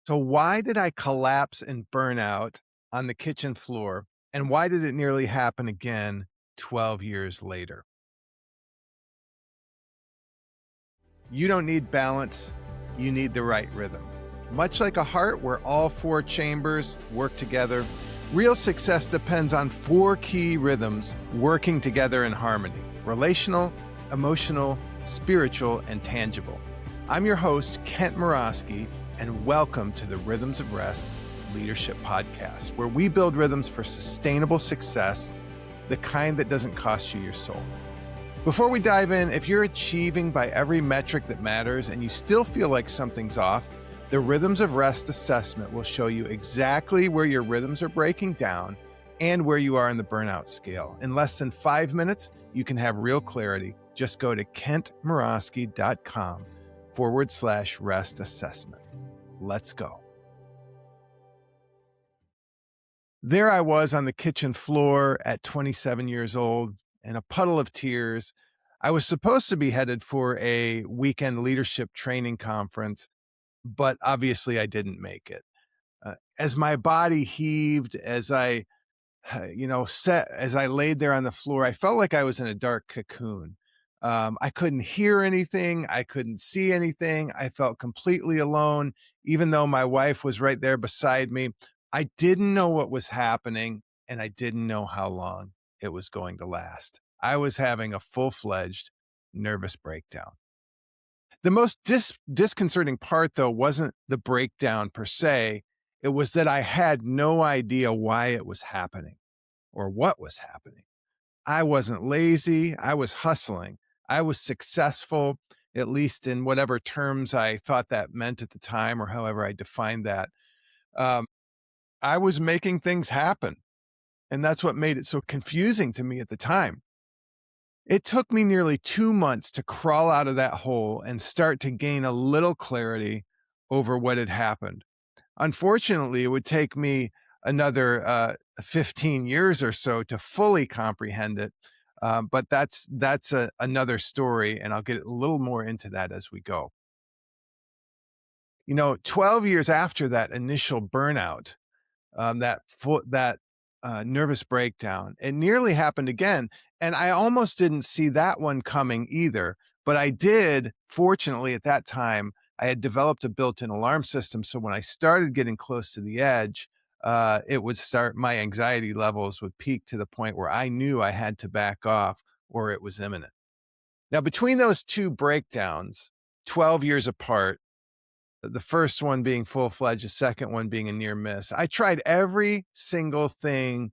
So, why did I collapse and burn out on the kitchen floor? And why did it nearly happen again 12 years later? You don't need balance, you need the right rhythm. Much like a heart where all four chambers work together, real success depends on four key rhythms working together in harmony: relational, emotional, spiritual, and tangible. I'm your host, Kent Morosky, and welcome to the Rhythms of Rest Leadership Podcast, where we build rhythms for sustainable success, the kind that doesn't cost you your soul. Before we dive in, if you're achieving by every metric that matters and you still feel like something's off, the Rhythms of Rest assessment will show you exactly where your rhythms are breaking down and where you are in the burnout scale. In less than 5 minutes, you can have real clarity. Just go to kentmorosky.com/rest assessment. Let's go. There I was on the kitchen floor at 27 years old in a puddle of tears. I was supposed to be headed for a weekend leadership training conference, but obviously I didn't make it. As my body heaved, as I laid there on the floor, I felt like I was in a dark cocoon. I couldn't hear anything. I couldn't see anything. I felt completely alone, even though my wife was right there beside me. I didn't know what was happening, and I didn't know how long it was going to last. I was having a full-fledged nervous breakdown. The most disconcerting part, though, wasn't the breakdown per se. It was that I had no idea why it was happening or what was happening. I wasn't lazy. I was hustling. I was successful, at least in whatever terms I thought that meant at the time or however I defined that. Um, I was making things happen. And that's what made it so confusing to me at the time. It took me nearly 2 months to crawl out of that hole and start to gain a little clarity over what had happened. Unfortunately, it would take me another 15 years or so to fully comprehend it. But that's another story, and I'll get a little more into that as we go. 12 years after that initial burnout, that nervous breakdown, it nearly happened again, and I almost didn't see that one coming either. But I did, fortunately, at that time, I had developed a built-in alarm system, so when I started getting close to the edge, my anxiety levels would peak to the point where I knew I had to back off or it was imminent. Now, between those two breakdowns, 12 years apart, the first one being full-fledged, the second one being a near miss, I tried every single thing,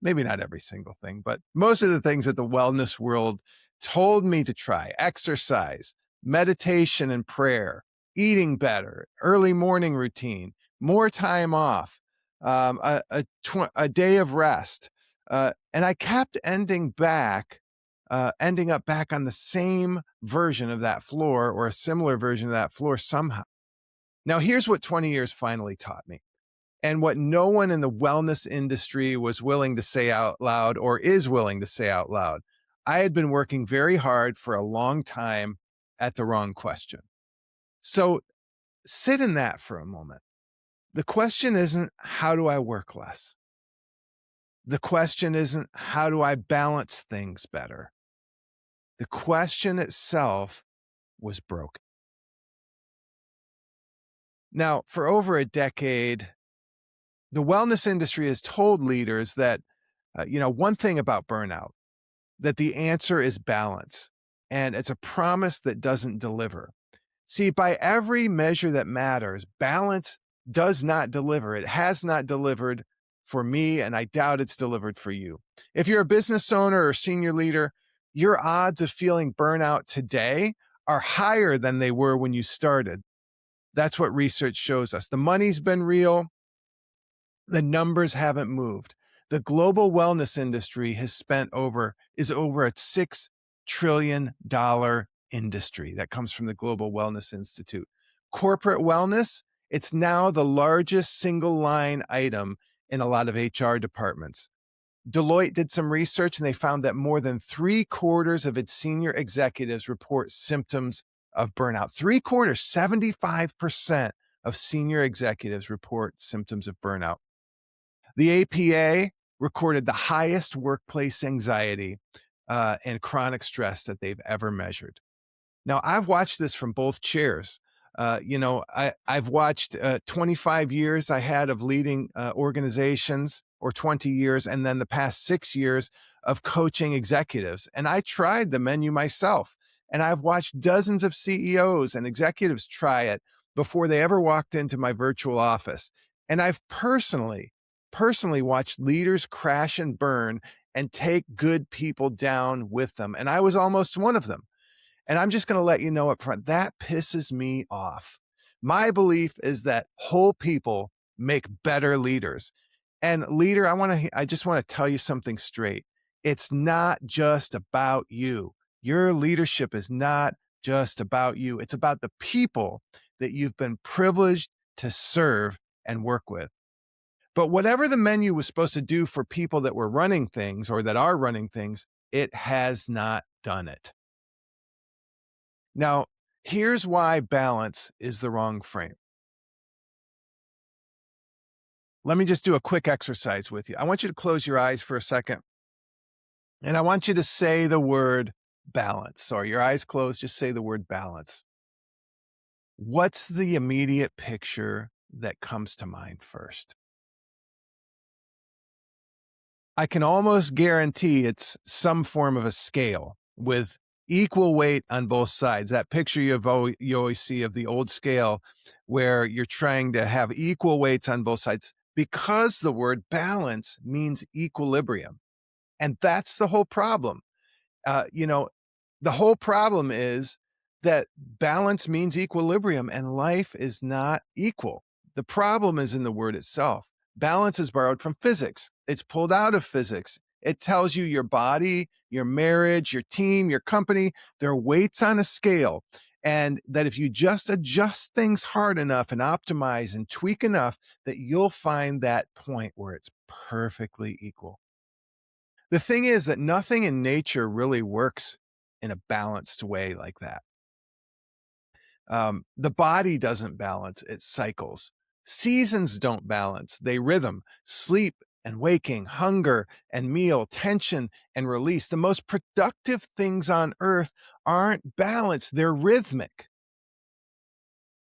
maybe not every single thing, but most of the things that the wellness world told me to try: exercise, meditation and prayer, eating better, early morning routine, more time off, a day of rest. And I kept ending up back on the same version of that floor or a similar version of that floor somehow. Now, here's what 20 years finally taught me, and what no one in the wellness industry was willing to say out loud or is willing to say out loud. I had been working very hard for a long time at the wrong question. So sit in that for a moment. The question isn't, how do I work less? The question isn't, how do I balance things better? The question itself was broken. Now, for over a decade, the wellness industry has told leaders that, one thing about burnout, that the answer is balance. And it's a promise that doesn't deliver. See, by every measure that matters, balance does not deliver. It has not delivered for me, and I doubt it's delivered for you. If you're a business owner or senior leader, your odds of feeling burnout today are higher than they were when you started. That's what research shows us. The money's been real. The numbers haven't moved. The global wellness industry is over a $6 trillion industry. That comes from the Global Wellness Institute. Corporate wellness, it's now the largest single line item in a lot of HR departments. Deloitte did some research and they found that more than 3/4 of its senior executives report symptoms of burnout. 3/4, 75% of senior executives report symptoms of burnout. The APA recorded the highest workplace anxiety and chronic stress that they've ever measured. Now, I've watched this from both chairs. I've watched 25 years I had of leading organizations, or 20 years, and then the past 6 years of coaching executives. And I tried the menu myself. And I've watched dozens of CEOs and executives try it before they ever walked into my virtual office. And I've personally watched leaders crash and burn and take good people down with them. And I was almost one of them. And I'm just going to let you know up front, that pisses me off. My belief is that whole people make better leaders. And leader, I just want to tell you something straight. It's not just about you. Your leadership is not just about you. It's about the people that you've been privileged to serve and work with. But whatever the menu was supposed to do for people that were running things or that are running things, it has not done it. Now, here's why balance is the wrong frame. Let me just do a quick exercise with you. I want you to close your eyes for a second, and I want you to say the word balance. So, your eyes closed, just say the word balance. What's the immediate picture that comes to mind first? I can almost guarantee it's some form of a scale with equal weight on both sides. That picture you always see of the old scale where you're trying to have equal weights on both sides, because the word balance means equilibrium. And that's the whole problem. Uh, you know, the whole problem is that balance means equilibrium and life is not equal. The problem is in the word itself. Balance is borrowed from physics. It's pulled out of physics. It tells you your body, your marriage, your team, your company, they're weights on a scale. And that if you just adjust things hard enough and optimize and tweak enough, that you'll find that point where it's perfectly equal. The thing is that nothing in nature really works in a balanced way like that. The body doesn't balance, it cycles. Seasons don't balance, they rhythm. Sleep and waking, hunger and meal, tension and release. The most productive things on earth aren't balanced, they're rhythmic.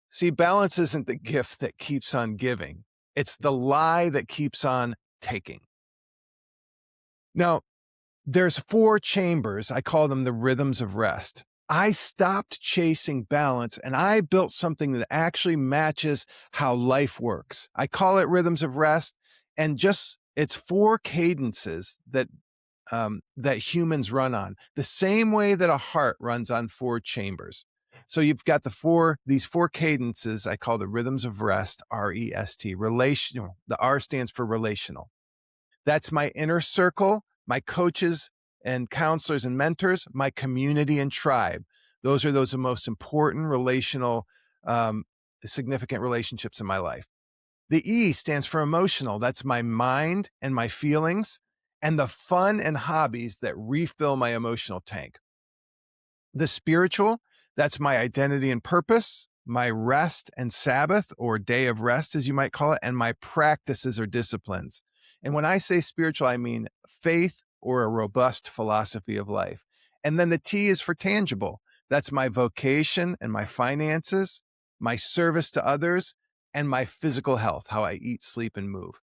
See, balance isn't the gift that keeps on giving, it's the lie that keeps on taking. Now, there's 4 chambers. I call them the rhythms of rest. I stopped chasing balance and I built something that actually matches how life works. I call it rhythms of rest, and just it's 4 cadences that humans run on, the same way that a heart runs on 4 chambers. So you've got these four cadences. I call the rhythms of rest, REST, relational. The R stands for relational. That's my inner circle, my coaches and counselors and mentors, my community and tribe. Those are those most important relational, significant relationships in my life. The E stands for emotional. That's my mind and my feelings and the fun and hobbies that refill my emotional tank. The spiritual, that's my identity and purpose, my rest and Sabbath, or day of rest, as you might call it, and my practices or disciplines. And when I say spiritual, I mean faith or a robust philosophy of life. And then the T is for tangible. That's my vocation and my finances, my service to others, and my physical health, how I eat, sleep, and move.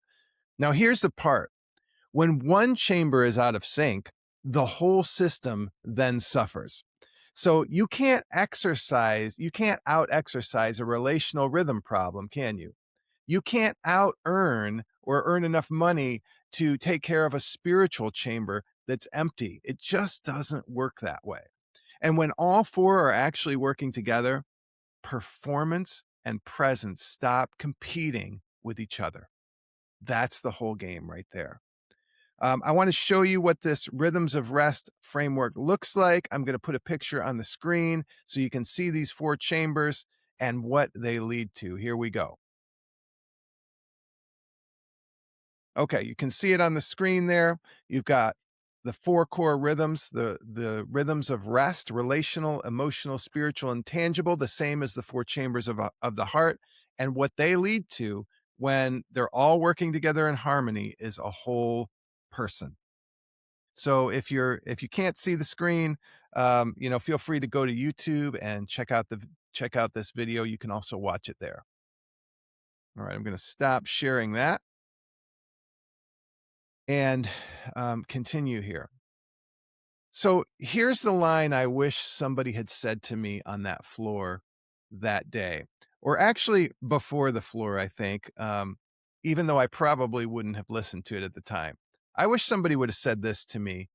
Now, here's the part. When one chamber is out of sync, the whole system then suffers. So you can't out exercise a relational rhythm problem, can you? You can't out earn or earn enough money to take care of a spiritual chamber that's empty. It just doesn't work that way. And when all 4 are actually working together, performance and presence stop competing with each other. That's the whole game right there. I want to show you what this rhythms of rest framework looks like. I'm going to put a picture on the screen so you can see these 4 chambers and what they lead to. Here we go. Okay, you can see it on the screen there. You've got the 4 core rhythms, the rhythms of rest, relational, emotional, spiritual, and tangible, the same as the 4 chambers of the heart. And what they lead to when they're all working together in harmony is a whole person. So if you can't see the screen, feel free to go to YouTube and check out this video. You can also watch it there. All right, I'm going to stop sharing that and continue here. So here's the line I wish somebody had said to me on that floor that day, or actually before the floor, I think, even though I probably wouldn't have listened to it at the time. I wish somebody would have said this to me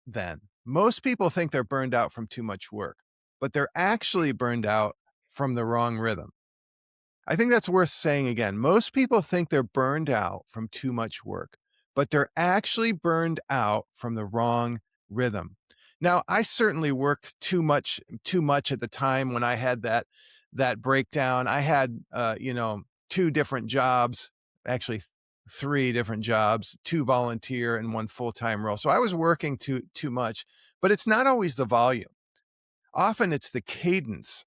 then. Most people think they're burned out from too much work, but they're actually burned out from the wrong rhythm. I think that's worth saying again. Most people think they're burned out from too much work, but they're actually burned out from the wrong rhythm. Now, I certainly worked too much at the time when I had that breakdown. I had two different jobs, actually three different jobs, two volunteer and one full-time role. So I was working too much, but it's not always the volume. Often it's the cadence,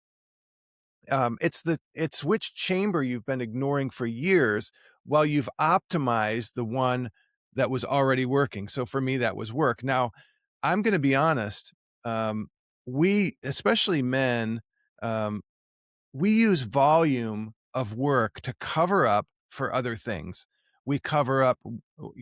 it's which chamber you've been ignoring for years while you've optimized the one that was already working. So for me, that was work. Now, I'm going to be honest. We, especially men, um, we use volume of work to cover up for other things. We cover up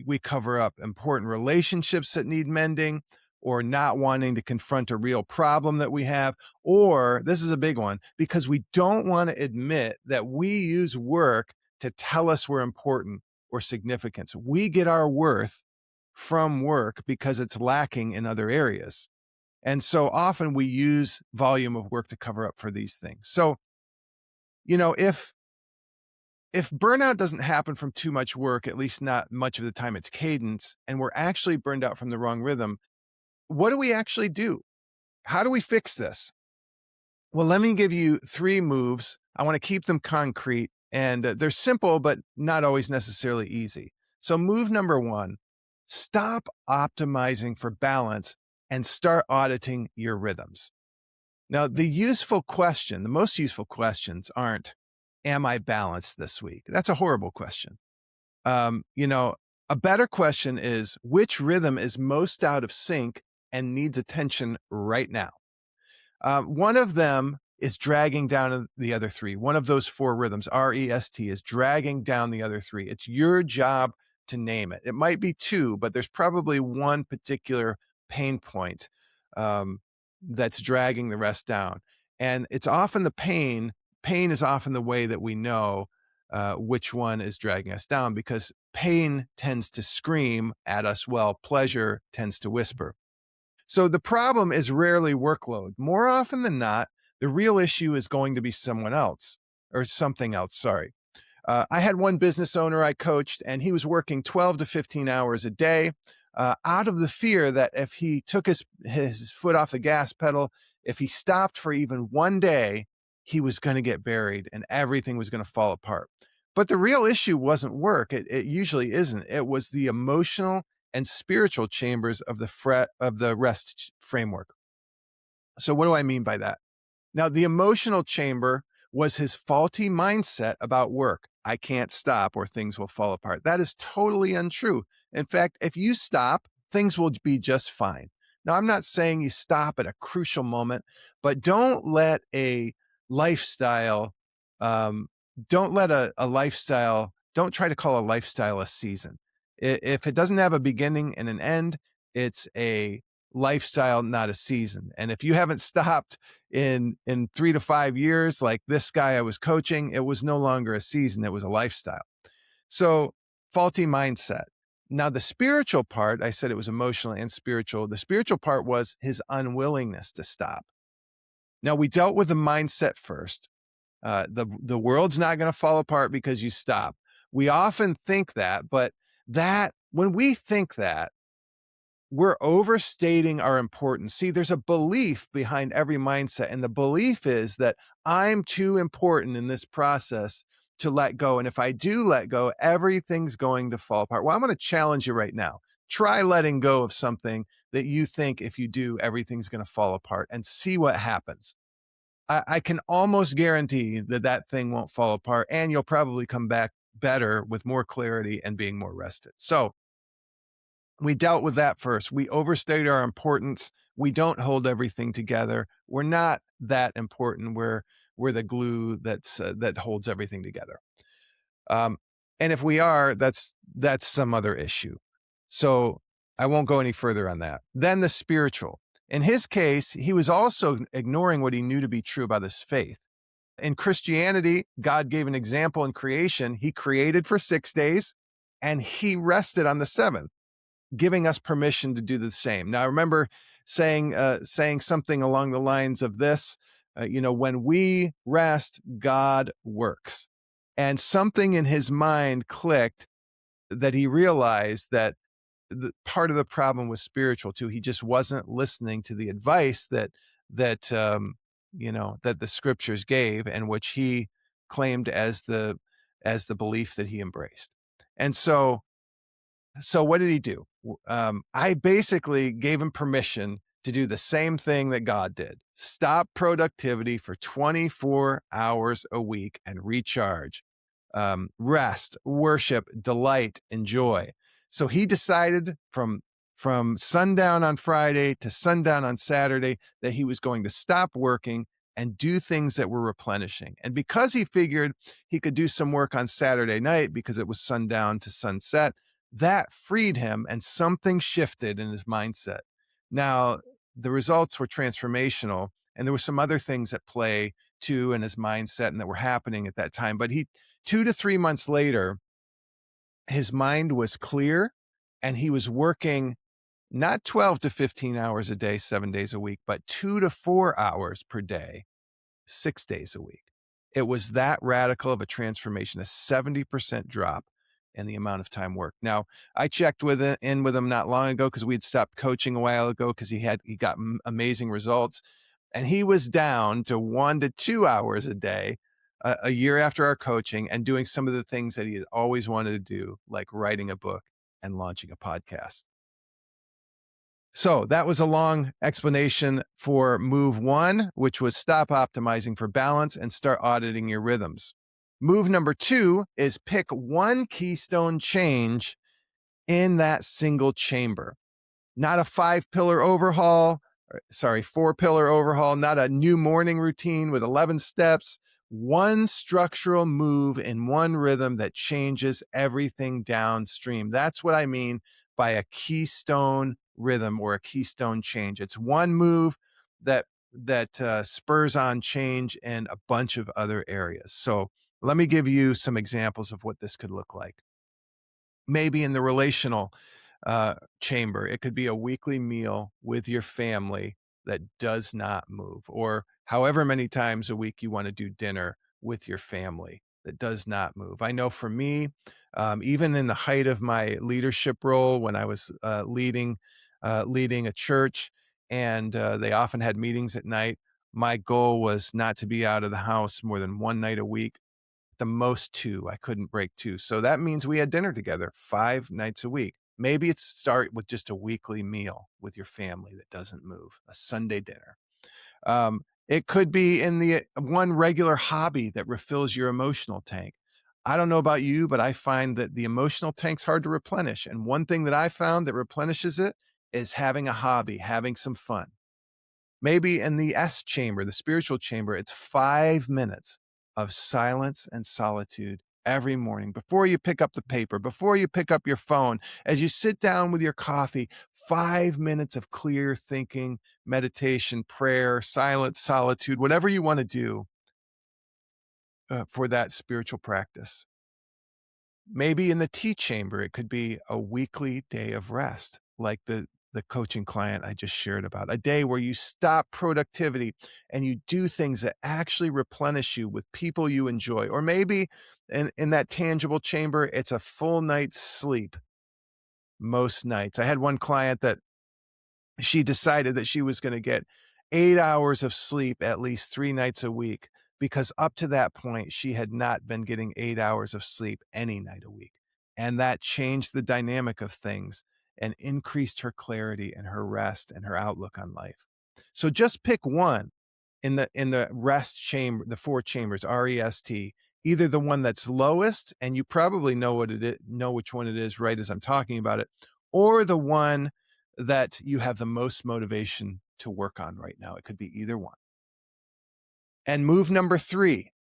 we cover up important relationships that need mending, or not wanting to confront a real problem that we have, or this is a big one, because we don't want to admit that we use work to tell us we're important or significant. So we get our worth from work because it's lacking in other areas. And so often we use volume of work to cover up for these things. So if burnout doesn't happen from too much work, at least not much of the time it's cadence, and we're actually burned out from the wrong rhythm, what do we actually do? How do we fix this? Well, let me give you 3 moves. I want to keep them concrete, and they're simple, but not always necessarily easy. So move number 1, stop optimizing for balance and start auditing your rhythms. Now, the most useful questions aren't, am I balanced this week? That's a horrible question. Um, you know, a better question is, which rhythm is most out of sync and needs attention right now? One of them is dragging down the other 3. One of those 4 rhythms, REST, is dragging down the other 3. It's your job to name it. It might be 2, but there's probably one particular pain point that's dragging the rest down. And it's often the pain. Pain is often the way that we know which one is dragging us down, because pain tends to scream at us while pleasure tends to whisper. So the problem is rarely workload. More often than not, the real issue is going to be someone else or something else. Sorry. I had one business owner I coached, and he was working 12 to 15 hours a day out of the fear that if he took his foot off the gas pedal, if he stopped for even one day, he was going to get buried and everything was going to fall apart. But the real issue wasn't work. It usually isn't. It was the emotional and spiritual chambers of the rest framework. So what do I mean by that? Now, the emotional chamber was his faulty mindset about work. I can't stop or things will fall apart. That is totally untrue. In fact, if you stop, things will be just fine. Now, I'm not saying you stop at a crucial moment, but don't let a lifestyle, um, don't try to call a lifestyle a season. If it doesn't have a beginning and an end, it's a lifestyle, not a season. And if you haven't stopped in 3 to 5 years, like this guy I was coaching, it was no longer a season, it was a lifestyle. So faulty mindset. Now the spiritual part, I said it was emotional and spiritual. The spiritual part was his unwillingness to stop. Now we dealt with the mindset first. The world's not going to fall apart because you stop. We often think that, but when we think that, we're overstating our importance. See, there's a belief behind every mindset, and the belief is that I'm too important in this process to let go. And if I do let go, everything's going to fall apart. Well, I'm going to challenge you right now. Try letting go of something that you think if you do, everything's going to fall apart, and see what happens. I can almost guarantee that that thing won't fall apart, and you'll probably come back better with more clarity and being more rested. So we dealt with that first. We overstated our importance. We don't hold everything together. We're not that important. We're the glue that holds everything together. Um, and if we are, that's some other issue. So I won't go any further on that. Then the spiritual. In his case, he was also ignoring what he knew to be true about his faith. In Christianity, God gave an example in creation. He created for 6 days and he rested on the seventh, giving us permission to do the same. Now, I remember saying something along the lines of this, when we rest, God works. And something in his mind clicked that he realized that part of the problem was spiritual too. He just wasn't listening to the advice that the scriptures gave, and which he claimed as the belief that he embraced. And so what did he do? I basically gave him permission to do the same thing that God did. Stop productivity for 24 hours a week and recharge. Rest, worship, delight, enjoy. So he decided from sundown on Friday to sundown on Saturday that he was going to stop working and do things that were replenishing. And because he figured he could do some work on Saturday night because it was sundown to sunset, that freed him and something shifted in his mindset. Now, the results were transformational, and there were some other things at play too in his mindset and that were happening at that time. But 2 to 3 months later, his mind was clear and he was working not 12 to 15 hours a day, 7 days a week, but 2 to 4 hours per day, 6 days a week. It was that radical of a transformation, a 70% drop in the amount of time worked. Now, I checked in with him not long ago because we had stopped coaching a while ago because he got amazing results, and he was down to 1 to 2 hours a day a year after our coaching and doing some of the things that he had always wanted to do, like writing a book and launching a podcast. So that was a long explanation for move one, which was stop optimizing for balance and start auditing your rhythms. Move number two is pick one keystone change in that single chamber, not a 5-pillar overhaul, 4-pillar overhaul, not a new morning routine with 11 steps, one structural move in one rhythm that changes everything downstream. That's what I mean by a keystone rhythm or a keystone change. It's one move that spurs on change in a bunch of other areas. So let me give you some examples of what this could look like. Maybe in the relational chamber, it could be a weekly meal with your family that does not move, or however many times a week you want to do dinner with your family that does not move. I know for me, even in the height of my leadership role, when I was leading a church, and they often had meetings at night, my goal was not to be out of the house more than one night a week, the most two. I couldn't break two. So that means we had dinner together 5 nights a week. Maybe it's start with just a weekly meal with your family that doesn't move, a Sunday dinner. It could be in the one regular hobby that refills your emotional tank. I don't know about you, but I find that the emotional tank's hard to replenish. And one thing that I found that replenishes it is having a hobby, having some fun. Maybe in the S chamber, the spiritual chamber, it's 5 minutes of silence and solitude every morning before you pick up the paper, before you pick up your phone, as you sit down with your coffee, 5 minutes of clear thinking, meditation, prayer, silence, solitude, whatever you want to do for that spiritual practice. Maybe in the tea chamber, it could be a weekly day of rest, like the coaching client I just shared about, a day where you stop productivity and you do things that actually replenish you with people you enjoy. Or maybe in that tangible chamber, it's a full night's sleep most nights. I had one client that she decided that she was going to get 8 hours of sleep at least 3 nights a week, because up to that point, she had not been getting 8 hours of sleep any night a week. And that changed the dynamic of things and increased her clarity and her rest and her outlook on life. So just pick one in the rest chamber, the 4 chambers, REST, either the one that's lowest, and you probably know which one it is right as I'm talking about it, or the one that you have the most motivation to work on right now. It could be either one. And move number 3,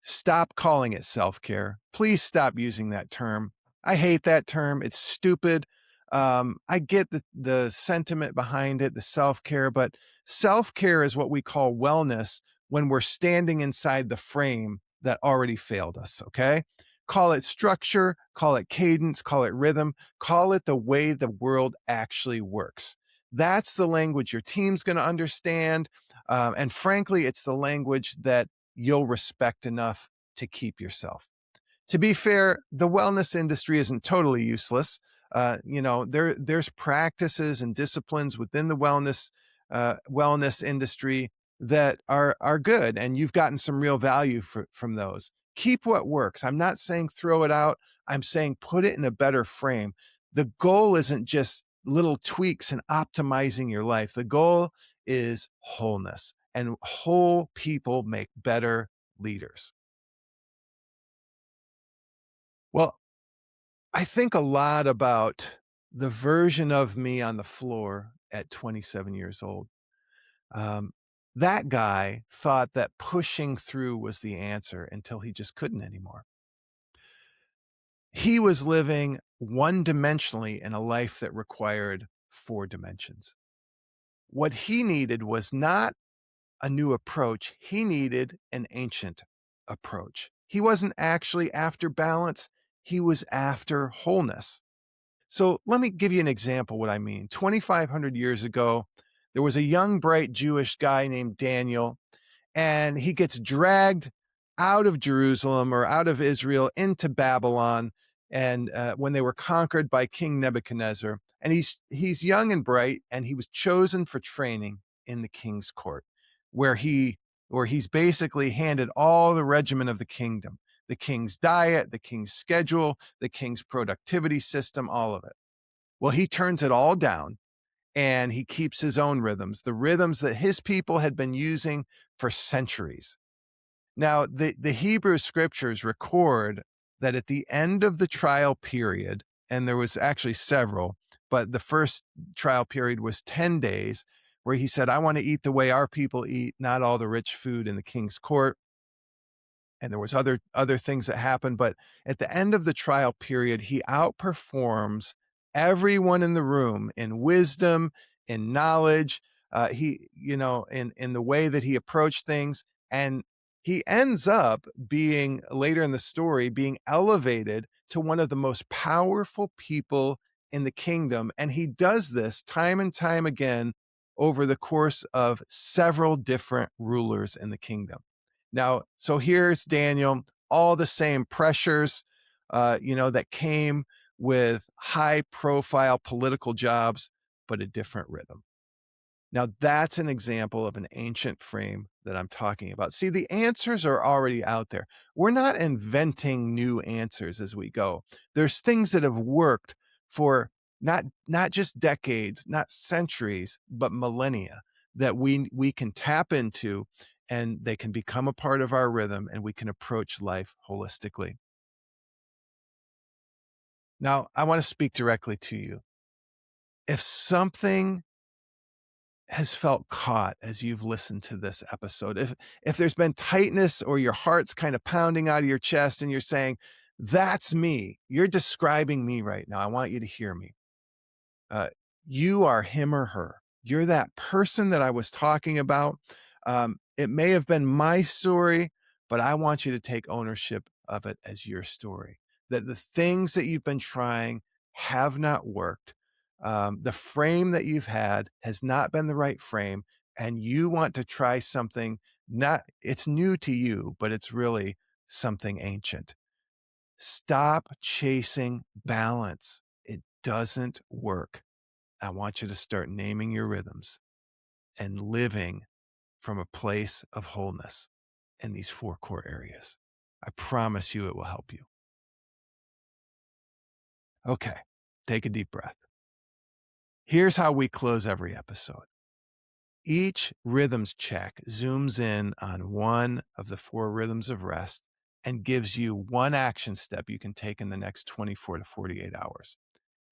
stop calling it self-care. Please stop using that term. I hate that term. It's stupid. I get the sentiment behind it, the self-care, but self-care is what we call wellness when we're standing inside the frame that already failed us, okay? Call it structure, call it cadence, call it rhythm, call it the way the world actually works. That's the language your team's going to understand. And frankly, it's the language that you'll respect enough to keep yourself. To be fair, the wellness industry isn't totally useless. There's practices and disciplines within the wellness industry that are good, and you've gotten some real value from those. Keep what works. I'm not saying throw it out. I'm saying put it in a better frame. The goal isn't just little tweaks and optimizing your life. The goal is wholeness, and whole people make better leaders. Well, I think a lot about the version of me on the floor at 27 years old. Um, that guy thought that pushing through was the answer until he just couldn't anymore. He was living one dimensionally in a life that required 4 dimensions. What he needed was not a new approach, he needed an ancient approach. He wasn't actually after balance, he was after wholeness. So let me give you an example what I mean. 2,500 years ago, there was a young, bright Jewish guy named Daniel, and he gets dragged out of Jerusalem or out of Israel into Babylon, and when they were conquered by King Nebuchadnezzar. And he's young and bright, and he was chosen for training in the king's court, where he's basically handed all the regimen of the kingdom, the king's diet, the king's schedule, the king's productivity system, all of it. Well, he turns it all down and he keeps his own rhythms, the rhythms that his people had been using for centuries. Now, the Hebrew scriptures record that at the end of the trial period, and there was actually several, but the first trial period was 10 days, where he said, I want to eat the way our people eat, not all the rich food in the king's court. And there was other things that happened, but at the end of the trial period, he outperforms everyone in the room in wisdom, in knowledge, he in the way that he approached things, and he ends up being, later in the story, being elevated to one of the most powerful people in the kingdom, and he does this time and time again over the course of several different rulers in the kingdom. Now, so here's Daniel, all the same pressures, that came with high profile political jobs, but a different rhythm. Now, that's an example of an ancient frame that I'm talking about. See, the answers are already out there. We're not inventing new answers as we go. There's things that have worked for not just decades, not centuries, but millennia that we can tap into, and they can become a part of our rhythm, and we can approach life holistically. Now, I want to speak directly to you. If something has felt caught as you've listened to this episode, if there's been tightness or your heart's kind of pounding out of your chest and you're saying, that's me, you're describing me right now, I want you to hear me. uh, you are him or her. You're that person that I was talking about. It may have been my story, but I want you to take ownership of it as your story. That the things that you've been trying have not worked. The frame that you've had has not been the right frame, and you want to try something. Not it's new to you, but it's really something ancient. Stop chasing balance. It doesn't work. I want you to start naming your rhythms and living from a place of wholeness in these 4 core areas. I promise you it will help you. Okay, take a deep breath. Here's how we close every episode. Each rhythms check zooms in on one of the four rhythms of rest and gives you one action step you can take in the next 24 to 48 hours.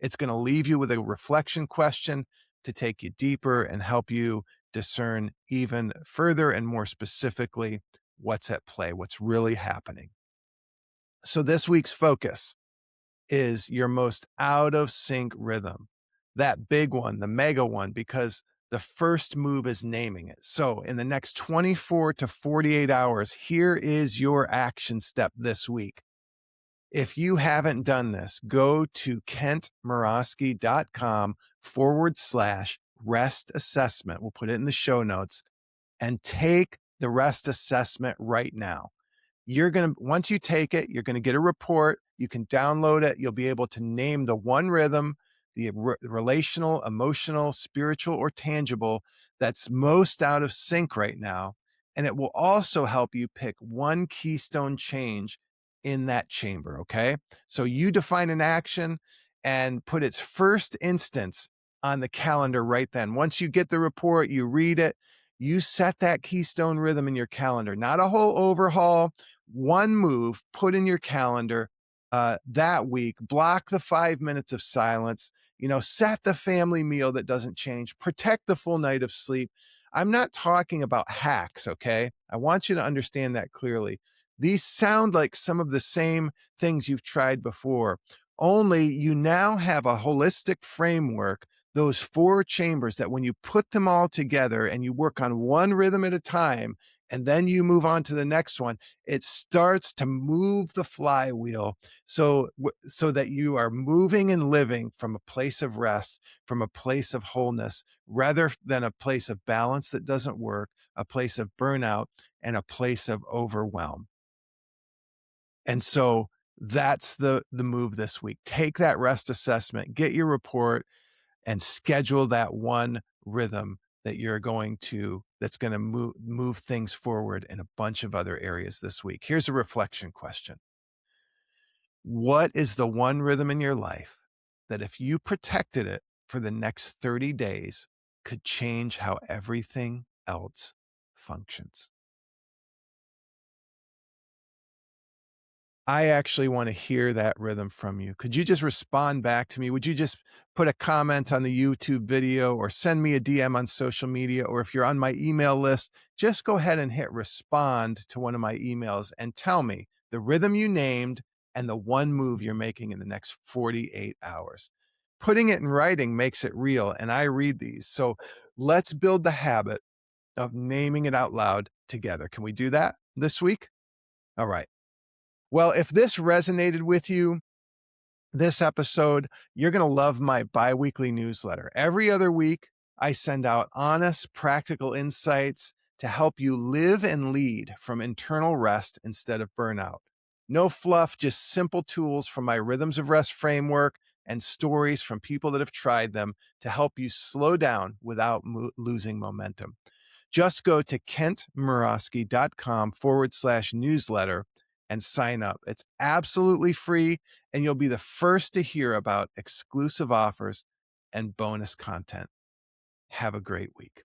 It's going to leave you with a reflection question to take you deeper and help you discern even further and more specifically what's at play, what's really happening. So, this week's focus is your most out of sync rhythm, that big one, the mega one, because the first move is naming it. So, in the next 24 to 48 hours, here is your action step this week. If you haven't done this, go to kentmorosky.com/rest assessment. We'll put it in the show notes and take the rest assessment right now. Once you take it, you're going to get a report. You can download it. You'll be able to name the one rhythm, the relational, emotional, spiritual, or tangible that's most out of sync right now. And it will also help you pick one keystone change in that chamber. Okay. So you define an action and put its first instance on the calendar right then. Once you get the report, you read it, you set that keystone rhythm in your calendar, not a whole overhaul, one move, put in your calendar that week, block the 5 minutes of silence, set the family meal that doesn't change, protect the full night of sleep. I'm not talking about hacks, okay? I want you to understand that clearly. These sound like some of the same things you've tried before, only you now have a holistic framework, those four chambers that when you put them all together and you work on one rhythm at a time, and then you move on to the next one, it starts to move the flywheel so that you are moving and living from a place of rest, from a place of wholeness, rather than a place of balance that doesn't work, a place of burnout, and a place of overwhelm. And so that's the move this week. Take that rest assessment, get your report, and schedule that one rhythm that's going to move things forward in a bunch of other areas this week. Here's a reflection question. What is the one rhythm in your life that if you protected it for the next 30 days could change how everything else functions? I actually want to hear that rhythm from you. Could you just respond back to me? Would you just put a comment on the YouTube video or send me a DM on social media? Or if you're on my email list, just go ahead and hit respond to one of my emails and tell me the rhythm you named and the one move you're making in the next 48 hours. Putting it in writing makes it real, and I read these. So let's build the habit of naming it out loud together. Can we do that this week? All right. Well, if this resonated with you, this episode, you're going to love my biweekly newsletter. Every other week, I send out honest, practical insights to help you live and lead from internal rest instead of burnout. No fluff, just simple tools from my Rhythms of Rest framework and stories from people that have tried them to help you slow down without losing momentum. Just go to kentmorosky.com/newsletter and sign up. It's absolutely free, and you'll be the first to hear about exclusive offers and bonus content. Have a great week.